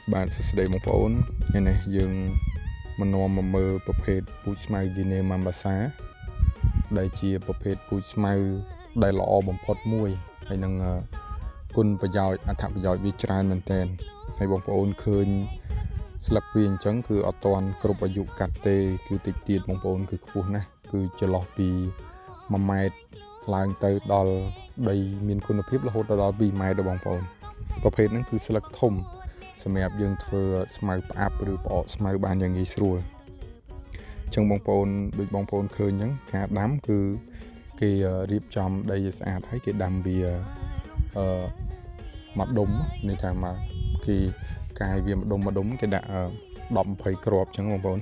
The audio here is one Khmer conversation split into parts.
bạn sẽ đây một phone này này dừng mình nôm mà mơประเภท ពូជស្មៅ Guinea Mambasa ដែលជាប្រភេទពូជស្មៅដែលល្អបំផុតមួយហើយនឹងគុណប្រយោជន៍អត្ថប្រយោជន៍វាច្រើនមែនទែនហើយបងប្អូនឃើញស្លឹកវាអញ្ចឹងគឺអត់ទាន់គ្រប់អាយុកាត់ទេគឺតិចទៀតបងប្អូនគឺខ្ពស់ណាស់គឺចន្លោះពី1ម៉ែត្រឡើងទៅដល់ដីមានគុណភាពរហូតដល់2ម៉ែត្របងប្អូនប្រភេទហ្នឹងគឺស្លឹកធំសម្រាប់យើងធ្វើស្មៅផ្អាប់ឬផ្អកស្មៅបានយ៉ាងងាយស្រួលអញ្ចឹងបងប្អូនដូចបងប្អូនឃើញអញ្ចឹងការដាំគឺគេរៀបចំដីឲ្យស្អាតហើយគេដាំវាមកដុំនេះថាមកគេកាយវាម្ដុំគេដាក់10-20គ្រាប់អញ្ចឹងបងប្អូន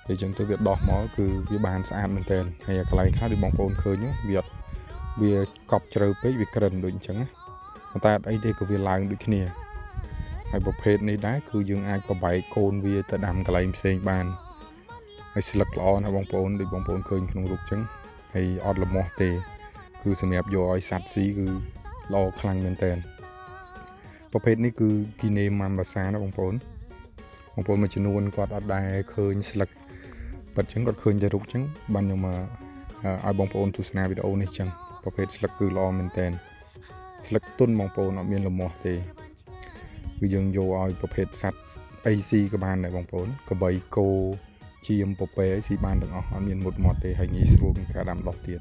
តែអញ្ចឹងទៅវាដោះមកគឺវាបានស្អាតមែនទែនហើយកន្លែងខ្លះដូចបងប្អូនឃើញវាកប់ជ្រៅពេកវាក្រិនដូចអញ្ចឹងណាប៉ុន្តែអត់អីទេក៏វាឡើងដូចគ្នាហើយប្រភេទនេះដែរគឺយើងអាចប្របែកកូនវាទៅដាំកន្លែងផ្សេងបានហើយស្លឹកល្អណាស់បងប្អូនដូចបងប្អូនឃើញក្នុងរូបអញ្ចឹងហើយអត់ល្មាស់ទេគឺសម្រាប់យកឲ្យសត្វស៊ីគឺល្អខ្លាំងមែនទែនប្រភេទនេះគឺ Guinea Mambasa ណាបងប្អូនមួយចំនួនគាត់អត់ដែរឃើញស្លឹកប៉ិតអញ្ចឹងគាត់ឃើញតែរូបអញ្ចឹងបានខ្ញុំមកឲ្យបងប្អូនទស្សនាវីដេអូនេះអញ្ចឹងប្រភេទស្លឹកគឺល្អមែនទែនស្លឹកទុនបងប្អូនអត់មានល្មាស់ទេគឺយើងយកឲ្យប្រភេទសត្វអីស៊ីក៏បានដែរបងប្អូនក្របីគោជៀមពពែស៊ីបានទាំងអស់អត់មានមុតមាត់ទេហើយងាយស្រួលក្នុងការដាំដុះទៀត